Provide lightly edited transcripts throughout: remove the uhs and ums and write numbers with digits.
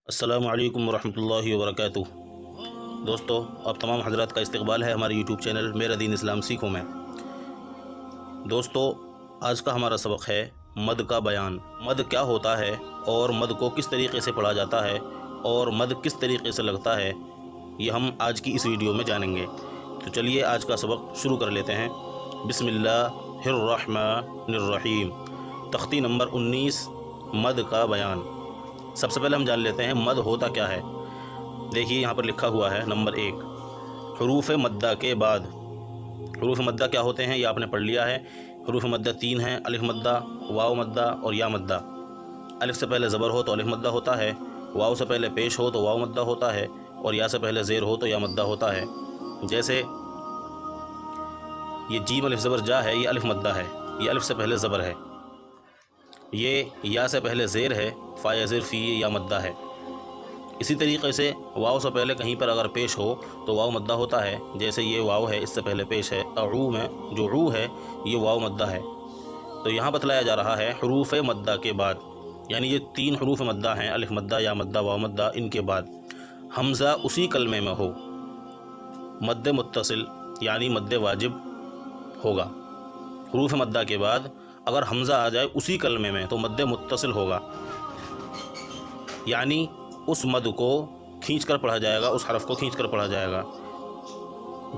السلام علیکم ورحمۃ اللہ وبرکاتہ۔ دوستو، آپ تمام حضرات کا استقبال ہے ہمارے یوٹیوب چینل میرا دین اسلام سیکھوں میں۔ دوستو، آج کا ہمارا سبق ہے مد کا بیان۔ مد کیا ہوتا ہے اور مد کو کس طریقے سے پڑھا جاتا ہے اور مد کس طریقے سے لگتا ہے، یہ ہم آج کی اس ویڈیو میں جانیں گے۔ تو چلیے آج کا سبق شروع کر لیتے ہیں۔ بسم اللہ الرحمن الرحیم۔ تختی نمبر 19، مد کا بیان۔ سب سے پہلے ہم جان لیتے ہیں مد ہوتا کیا ہے۔ دیکھیے یہاں پر لکھا ہوا ہے نمبر 1، حروف مدہ کے بعد۔ حروف مدہ کیا ہوتے ہیں یہ آپ نے پڑھ لیا ہے۔ حروف مدہ 3 ہیں، الف مدہ، واو مدہ اور یا مدہ۔ الف سے پہلے زبر ہو تو الف مدہ ہوتا ہے، واو سے پہلے پیش ہو تو واو مدہ ہوتا ہے، اور یا سے پہلے زیر ہو تو یا مدہ ہوتا ہے۔ جیسے یہ جیم الف زبر جا ہے، یہ الف مدہ ہے، یہ الف سے پہلے زبر ہے۔ یہ یا سے پہلے زیر ہے، فا یا زیر فی، یا مدہ ہے۔ اسی طریقے سے واو سے پہلے کہیں پر اگر پیش ہو تو واو مدہ ہوتا ہے۔ جیسے یہ واو ہے، اس سے پہلے پیش ہے، اعو میں جو عو ہے یہ واو مدہ ہے۔ تو یہاں بتلایا جا رہا ہے حروف مدہ کے بعد، یعنی یہ 3 حروف مدہ ہیں، الف مدہ، یا مدہ، واو مدہ، ان کے بعد حمزہ اسی کلمے میں ہو، مد متصل یعنی مد واجب ہوگا۔ حروف مدہ کے بعد اگر حمزہ آ جائے اسی کلمے میں تو مد متصل ہوگا، یعنی اس مد کو کھینچ کر پڑھا جائے گا، اس حرف کو کھینچ کر پڑھا جائے گا۔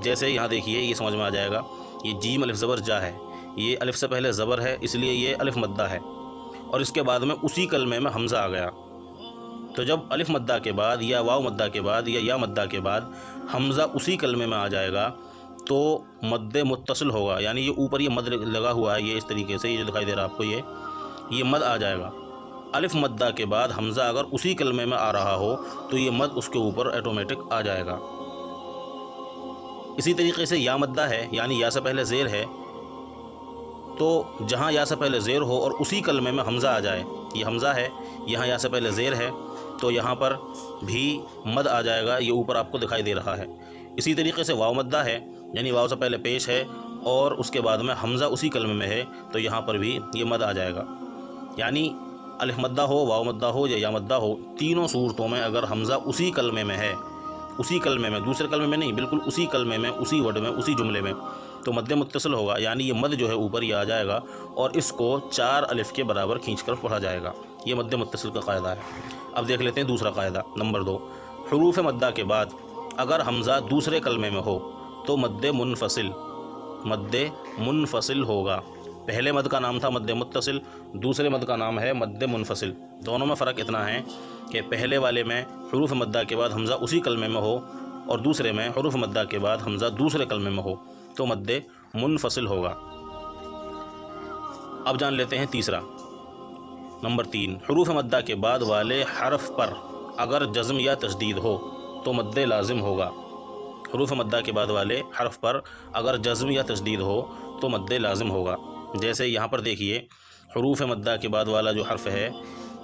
جیسے یہاں دیکھیے، یہ سمجھ میں آ جائے گا، یہ جیم الف زبر جا ہے، یہ الف سے پہلے زبر ہے، اس لیے یہ الف مدہ ہے، اور اس کے بعد میں اسی کلمے میں حمزہ آ گیا۔ تو جب الف مدہ کے بعد یا واو مدہ کے بعد یا مدہ کے بعد حمزہ اسی کلمے میں آ جائے گا تو مد متصل ہوگا، یعنی یہ اوپر یہ مد لگا ہوا ہے، یہ اس طریقے سے، یہ جو دکھائی دے رہا ہے آپ کو، یہ مد آ جائے گا۔ الف مدہ کے بعد حمزہ اگر اسی کلمے میں آ رہا ہو تو یہ مد اس کے اوپر آٹومیٹک آ جائے گا۔ اسی طریقے سے یا مدہ ہے، یعنی یا سے پہلے زیر ہے، تو جہاں یا سے پہلے زیر ہو اور اسی کلمے میں حمزہ آ جائے، یہ حمزہ ہے، یہاں یا سے پہلے زیر ہے، تو یہاں پر بھی مد آ جائے گا، یہ اوپر آپ کو دکھائی دے رہا ہے۔ اسی طریقے سے واو مدہ ہے، یعنی واو سے پہلے پیش ہے اور اس کے بعد میں حمزہ اسی کلمے میں ہے، تو یہاں پر بھی یہ مد آ جائے گا۔ یعنی الف مدہ ہو، واو مدہ ہو یا مدہ ہو، تینوں صورتوں میں اگر حمزہ اسی کلمے میں ہے، اسی کلمے میں، دوسرے کلمے میں نہیں، بالکل اسی کلمے میں، اسی ورڈ میں، اسی جملے میں، تو مد متصل ہوگا، یعنی یہ مد جو ہے اوپر یہ آ جائے گا اور اس کو 4 الف کے برابر کھینچ کر پڑھا جائے گا۔ یہ مد متصل کا قاعدہ ہے۔ اب دیکھ لیتے ہیں دوسرا قاعدہ نمبر 2، حروف مدہ کے بعد اگر حمزہ دوسرے کلمے میں ہو تو مد منفصل ہوگا۔ پہلے مد کا نام تھا مد متصل، دوسرے مد کا نام ہے مد منفصل۔ دونوں میں فرق اتنا ہے کہ پہلے والے میں حروف مدہ کے بعد حمزہ اسی کلمے میں ہو، اور دوسرے میں حروف مدہ کے بعد حمزہ دوسرے کلمے میں ہو تو مد منفصل ہوگا۔ اب جان لیتے ہیں تیسرا نمبر 3، حروف مدہ کے بعد والے حرف پر اگر جزم یا تشدید ہو تو مد لازم ہوگا۔ حروف مدہ کے بعد والے حرف پر اگر جزم یا تشدید ہو تو مد لازم ہوگا۔ جیسے یہاں پر دیکھیے، حروف مدہ کے بعد والا جو حرف ہے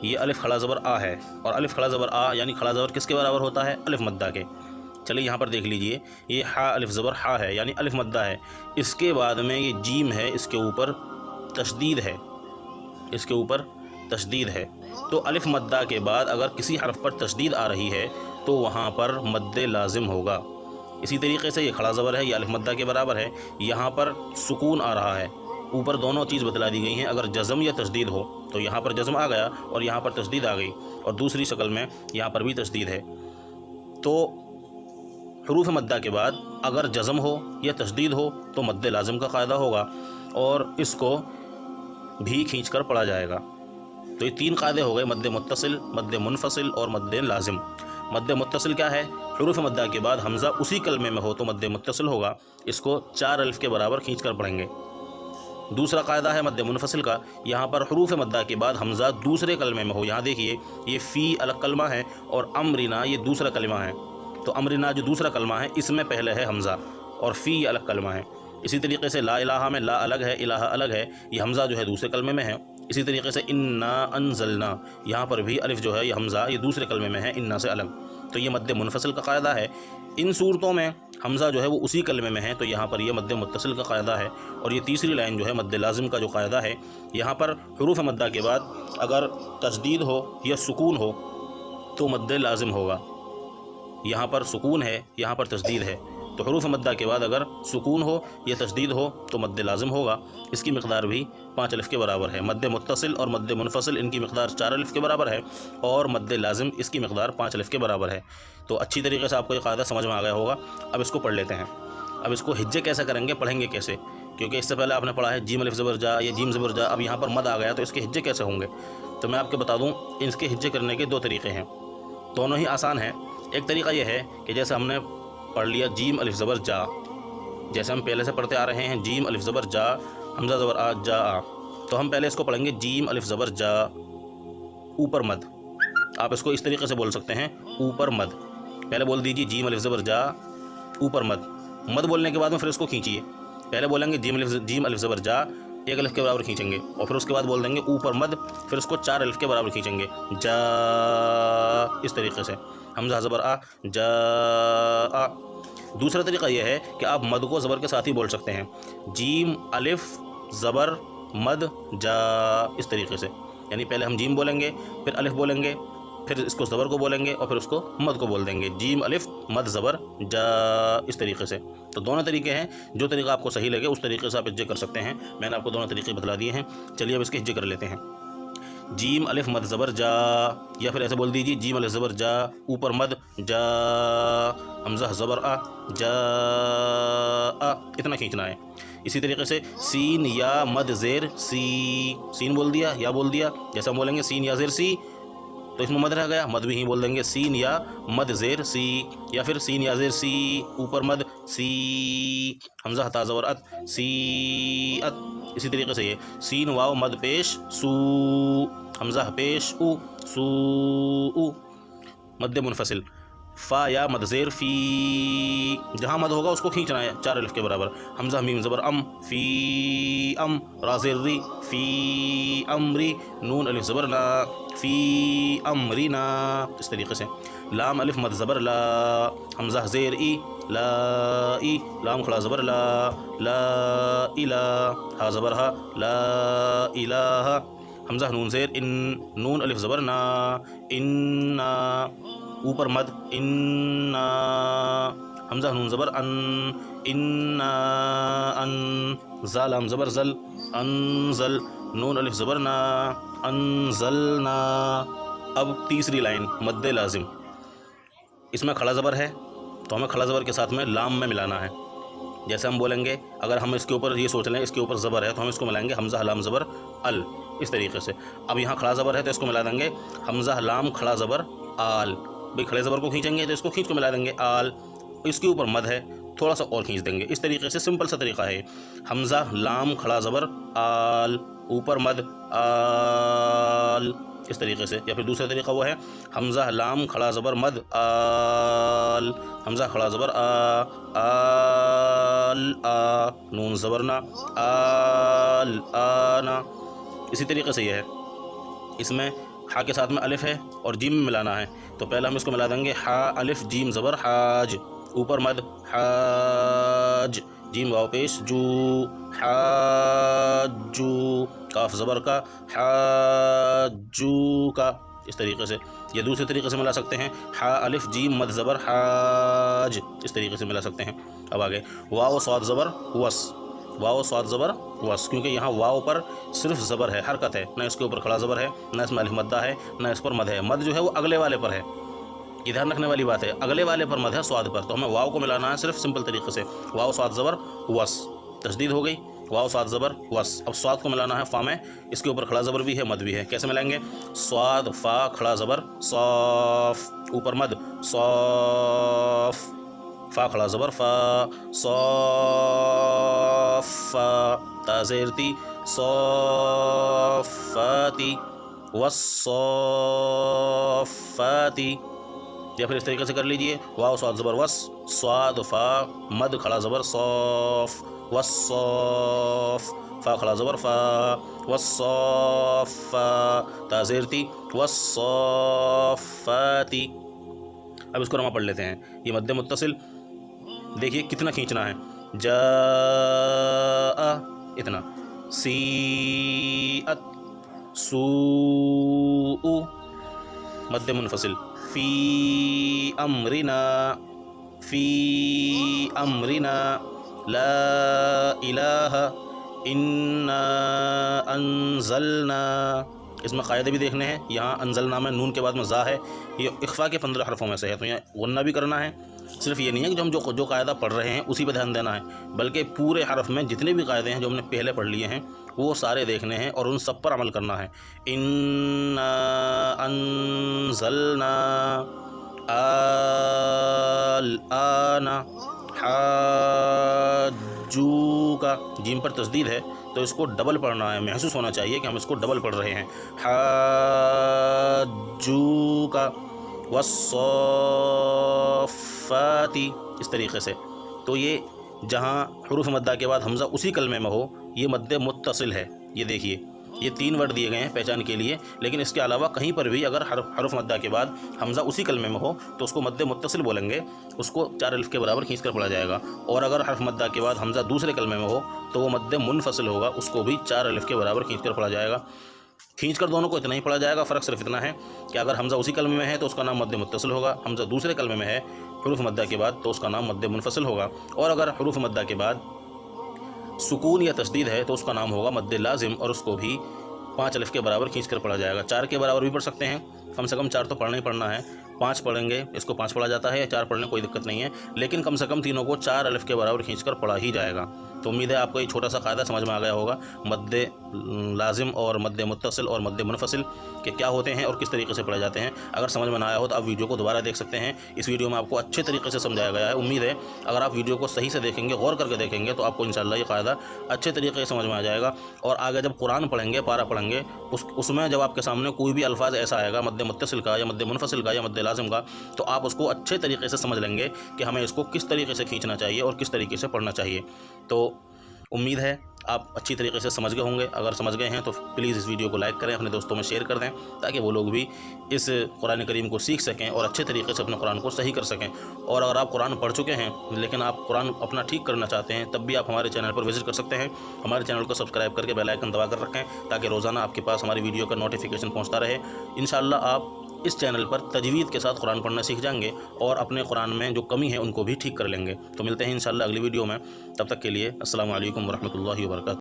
یہ الف کھڑا زبر آ ہے، اور الف کھڑا زبر آ یعنی کھڑا زبر کس کے برابر ہوتا ہے؟ الف مدہ کے۔ چلیے یہاں پر دیکھ لیجئے، یہ ہا الف زبر ہا ہے، یعنی الف مدہ ہے، اس کے بعد میں یہ جیم ہے، اس کے اوپر تشدید ہے، اس کے اوپر تشدید ہے۔ تو الف مدہ کے بعد اگر کسی حرف پر تشدید آ رہی ہے تو وہاں پر مد لازم ہوگا۔ اسی طریقے سے یہ کھڑا زبر ہے، یہ الف مدہ کے برابر ہے، یہاں پر سکون آ رہا ہے، اوپر دونوں چیز بتلا دی گئی ہیں۔ اگر جزم یا تشدید ہو تو یہاں پر جزم آ گیا اور یہاں پر تشدید آ گئی، اور دوسری شکل میں یہاں پر بھی تشدید ہے۔ تو حروف مدہ کے بعد اگر جزم ہو یا تشدید ہو تو مد لازم کا قاعدہ ہوگا، اور اس کو بھی کھینچ کر پڑھا جائے گا۔ تو یہ 3 قاعدے ہو گئے، مد متصل، مد منفصل اور مد لازم۔ مد متصل کیا ہے؟ حروف مدہ کے بعد حمزہ اسی کلمے میں ہو تو مد متصل ہوگا، اس کو 4 الف کے برابر کھینچ کر پڑھیں گے۔ دوسرا قاعدہ ہے مد منفصل کا، یہاں پر حروف مدہ کے بعد حمزہ دوسرے کلمے میں ہو۔ یہاں دیکھیے، یہ فی الگ کلمہ ہے اور امرنا یہ دوسرا کلمہ ہے، تو امرنا جو دوسرا کلمہ ہے اس میں پہلے ہے حمزہ، اور فی الگ کلمہ ہے۔ اسی طریقے سے لا الہ میں لا الگ ہے، الہ الگ ہے، یہ حمزہ جو ہے دوسرے کلمے میں ہے۔ اسی طریقے سے انا انزلنا، یہاں پر بھی الف جو ہے یہ حمزہ یہ دوسرے کلمے میں ہے، انا سے الگ، تو یہ مد منفصل کا قاعدہ ہے۔ ان صورتوں میں حمزہ جو ہے وہ اسی کلمے میں ہے، تو یہاں پر یہ مد متصل کا قاعدہ ہے۔ اور یہ تیسری لائن جو ہے مد لازم کا جو قاعدہ ہے، یہاں پر حروف مدہ کے بعد اگر تشدید ہو یا سکون ہو تو مد لازم ہوگا. یہاں پر سکون ہے، یہاں پر تشدید ہے، تو حروف مدہ کے بعد اگر سکون ہو یا تشدید ہو تو مد لازم ہوگا. اس کی مقدار بھی 5 الف کے برابر ہے. مد متصل اور مد منفصل ان کی مقدار 4 الف کے برابر ہے، اور مد لازم اس کی مقدار 5 الف کے برابر ہے. تو اچھی طریقے سے آپ کو یہ قاعدہ سمجھ میں آ گیا ہوگا. اب اس کو پڑھ لیتے ہیں. اب اس کو ہجے کیسے کریں گے، پڑھیں گے کیسے، کیونکہ اس سے پہلے آپ نے پڑھا ہے جیم الف زبر جا یا جیم زبر جا. اب یہاں پر مد آ گیا تو اس کے ہجے کیسے ہوں گے. تو میں آپ کو بتا دوں اس کے ہجے کرنے کے 2 طریقے ہیں، دونوں ہی آسان ہیں. ایک طریقہ یہ ہے کہ جیسے ہم نے پڑھ لیا جیم الف زبر جا، جیسے ہم پہلے سے پڑھتے آ رہے ہیں جیم الف زبر جا حمزہ زبر آ جا آ، تو ہم پہلے اس کو پڑھیں گے جیم الف زبر جا اوپر مد. آپ اس کو اس طریقے سے بول سکتے ہیں اوپر مد. پہلے بول دیجیے جیم الف زبر جا اوپر مد. مد بولنے کے بعد میں پھر اس کو کھینچیے. پہلے بولیں گے جیم الف زبر جا 1 الف کے برابر کھینچیں گے، اور پھر اس کے بعد بول دیں گے اوپر مد، پھر اس کو 4 الف کے برابر کھینچیں گے جا. اس طریقے سے حمزہ زبر آ جا آ. دوسرا طریقہ یہ ہے کہ آپ مد کو زبر کے ساتھ ہی بول سکتے ہیں جیم الف زبر مد جا. اس طریقے سے یعنی پہلے ہم جیم بولیں گے، پھر الف بولیں گے، پھر اس کو زبر کو بولیں گے، اور پھر اس کو مد کو بول دیں گے جیم الف مد زبر جا. اس طریقے سے تو دونوں طریقے ہیں، جو طریقہ آپ کو صحیح لگے اس طریقے سے آپ ہجے کر سکتے ہیں. میں نے آپ کو دونوں طریقے بتلا دیے ہیں. چلیے اب اس کے ہجے کر لیتے ہیں. جیم الف مد زبر جا، یا پھر ایسے بول دیجیے جیم الف زبر جا اوپر مد جا حمزہ زبر آ جا آ. اتنا کھینچنا ہے. اسی طریقے سے سین یا مد زیر سی، سین بول دیا یا بول دیا، جیسے ہم بولیں گے سین یا زیر سی تو اس میں مد رہ گیا، مد بھی ہی بول دیں گے سین یا مد زیر سی، یا پھر سین یا زیر سی اوپر مد سی حمزہ تا زبر ات سی ات. اسی طریقے سے یہ سین واو مد پیش سو حمزہ پیش او سو او. مد منفصل فا یا مد زیر فی، جہاں مد ہوگا اس کو کھینچنا ہے 4 الف کے برابر. حمزہ میم زبر ام فی ام را زیر ری فی امری نون الف زبر لا فی امرینا. اس طریقے سے لام الف مد زبر لا حمزہ زیر ای لا ای لام کھڑا زبر لا لا الہ ہا زبر ہا لا الہ حمزہ نون زیر ان نون الف زبر نا انا اوپر مد انا حمزہ نون زبر ان انا ان زا لام زبر زل انزل نون الف زبر نا انزلنا. اب تیسری لائن مد لازم. اس میں کھڑا زبر ہے تو ہمیں کھڑا زبر کے ساتھ میں لام میں ملانا ہے. جیسے ہم بولیں گے اگر ہم اس کے اوپر یہ سوچ لیں اس کے اوپر زبر ہے تو ہم اس کو ملائیں گے حمزہ لام زبر ال. اس طریقے سے اب یہاں کھڑا زبر ہے تو اس کو ملا دیں گے حمزہ لام کھڑا زبر آل. بھئی کھڑے زبر کو کھینچیں گے تو اس کو کھینچ کو ملا دیں گے آل. اس کے اوپر مد ہے تھوڑا سا اور کھینچ دیں گے. اس طریقے سے سمپل سا طریقہ ہے. حمزہ لام کھڑا زبر آل اوپر مد آل. اس طریقے سے. یا پھر دوسرا طریقہ وہ ہے حمزہ لام کھڑا زبر مد آل حمزہ کھڑا زبر آ آل آ نون زبرنا آل آنا. اسی طریقے سے یہ ہے. اس میں ہا کے ساتھ میں الف ہے اور جیم میں ملانا ہے تو پہلے ہم اس کو ملا دیں گے ہا الف جیم زبر حاج اوپر مد حاج جیم واو پیش جو حاجو کاف زبر کا حاجو کا. اس طریقے سے. یا دوسرے طریقے سے ملا سکتے ہیں ہا الف جیم مد زبر حاج. اس طریقے سے ملا سکتے ہیں. اب آگے واو صاد زبر وس واو صاد زبر وس، کیونکہ یہاں واو پر صرف زبر ہے، حرکت ہے، نہ اس کے اوپر کھڑا زبر ہے، نہ اس میں الف مدہ ہے، نہ اس پر مد ہے. مد جو ہے وہ اگلے والے پر ہے. یہ دھیان رکھنے والی بات ہے، اگلے والے پر مد ہے صاد پر، تو ہمیں واو کو ملانا ہے صرف سمپل طریقے سے واو صاد زبر وس. تشدید ہو گئی واو صاد زبر وس. اب صاد کو ملانا ہے فا میں، اس کے اوپر کھڑا زبر بھی ہے مد بھی ہے. کیسے ملائیں گے؟ صاد فا کھڑا زبر صاف اوپر مد صاف فا کھڑا زبر فا صاف فا تا زیر تی صافاتی والصافاتی. یا پھر اس طریقے سے کر لیجئے واو صاد زبر وس صاد فا مد کھڑا زبر صاف والصاف فا کھڑا زبر فا والصافا تا زیر تی والصافاتی. اب اس کو رما پڑھ لیتے ہیں. یہ مد متصل دیکھیے کتنا کھینچنا ہے. جا اتنا سی ات سو مد منفصل فی امرنا، فی امرنا، لا الہ انا انزلنا۔ اس میں قاعدے بھی دیکھنے ہیں۔ یہاں انزلنا میں نون کے بعد میں زا ہے، یہ اخفا کے 15 حرفوں میں سے ہے، تو یہاں غنہ بھی کرنا ہے۔ صرف یہ نہیں ہے کہ جو ہم جو قاعدہ پڑھ رہے ہیں اسی پہ دھیان دینا ہے، بلکہ پورے حرف میں جتنے بھی قاعدے ہیں جو ہم نے پہلے پڑھ لیے ہیں وہ سارے دیکھنے ہیں اور ان سب پر عمل کرنا ہے۔ انا انزلنا، الآن حاجوک، جیم پر تشدید ہے تو اس کو ڈبل پڑھنا ہے، محسوس ہونا چاہیے کہ ہم اس کو ڈبل پڑھ رہے ہیں۔ حاجوک والصافات، اس طریقے سے۔ تو یہ جہاں حروف مدہ کے بعد حمزہ اسی کلمے میں ہو یہ مد متصل ہے۔ یہ دیکھیے یہ 3 ورڈ دیے گئے ہیں پہچان کے لیے، لیکن اس کے علاوہ کہیں پر بھی اگر حرف مدہ کے بعد حمزہ اسی کلمے میں ہو تو اس کو مد متصل بولیں گے، اس کو 4 الف کے برابر کھینچ کر پڑھا جائے گا، اور اگر حرف مدہ کے بعد حمزہ دوسرے کلمے میں ہو تو وہ مد منفصل ہوگا، اس کو بھی 4 الف کے برابر کھینچ کر پڑھا جائے گا۔ کھینچ کر دونوں کو اتنا ہی پڑھا جائے گا، فرق صرف اتنا ہے کہ اگر حمزہ اسی کلمے میں ہے تو اس کا نام مد متصل ہوگا، حمزہ دوسرے کلمے میں ہے حروف مدہ کے بعد تو اس کا نام مد منفصل ہوگا، اور اگر حروف مدہ کے بعد سکون یا تشدید ہے تو اس کا نام ہوگا مد لازم، اور اس کو بھی 5 الف کے برابر کھینچ کر پڑھا جائے گا۔ 4 کے برابر بھی پڑھ سکتے ہیں، کم سے کم 4 تو پڑھنا ہی پڑھنا ہے، 5 پڑھیں گے اس کو 5 پڑھا جاتا ہے، یا 4 پڑھنے کوئی دقت نہیں ہے، لیکن کم سے کم تینوں کو 4 الف کے برابر کھینچ کر پڑھا ہی جائے گا۔ تو امید ہے آپ کو یہ چھوٹا سا قاعدہ سمجھ میں آ گیا ہوگا، مد لازم اور مد متصل اور مد منفصل کہ کیا ہوتے ہیں اور کس طریقے سے پڑھے جاتے ہیں۔ اگر سمجھ میں نہ آیا ہو تو آپ ویڈیو کو دوبارہ دیکھ سکتے ہیں، اس ویڈیو میں آپ کو اچھے طریقے سے سمجھایا گیا ہے۔ امید ہے اگر آپ ویڈیو کو صحیح سے دیکھیں گے، غور کر کے دیکھیں گے، تو آپ کو انشاءاللہ یہ قاعدہ اچھے طریقے سے سمجھ میں آ جائے گا، اور آگے جب قرآن پڑھیں گے، پارہ پڑھیں گے، اس میں جب آپ کے سامنے کوئی بھی الفاظ ایسا آئے گا مد متصل کا یا مد منفصل کا یا مد لازم کا، تو آپ اس کو اچھے طریقے سے سمجھ لیں گے کہ ہمیں اس کو کس طریقے سے کھینچنا چاہیے اور کس طریقے سے پڑھنا چاہیے۔ تو امید ہے آپ اچھی طریقے سے سمجھ گئے ہوں گے۔ اگر سمجھ گئے ہیں تو پلیز اس ویڈیو کو لائک کریں، اپنے دوستوں میں شیئر کر دیں، تاکہ وہ لوگ بھی اس قرآن کریم کو سیکھ سکیں اور اچھے طریقے سے اپنے قرآن کو صحیح کر سکیں۔ اور اگر آپ قرآن پڑھ چکے ہیں لیکن آپ قرآن اپنا ٹھیک کرنا چاہتے ہیں، تب بھی آپ ہمارے چینل پر وزٹ کر سکتے ہیں۔ ہمارے چینل کو سبسکرائب کر کے بیل آئیکن دبا کر رکھیں، تاکہ روزانہ آپ کے پاس ہماری ویڈیو کا نوٹیفیکیشن پہنچتا رہے۔ انشاءاللہ آپ اس چینل پر تجوید کے ساتھ قرآن پڑھنا سیکھ جائیں گے، اور اپنے قرآن میں جو کمی ہے ان کو بھی ٹھیک کر لیں گے۔ تو ملتے ہیں انشاءاللہ اگلی ویڈیو میں، تب تک کے لیے السلام علیکم ورحمۃ اللہ وبرکاتہ۔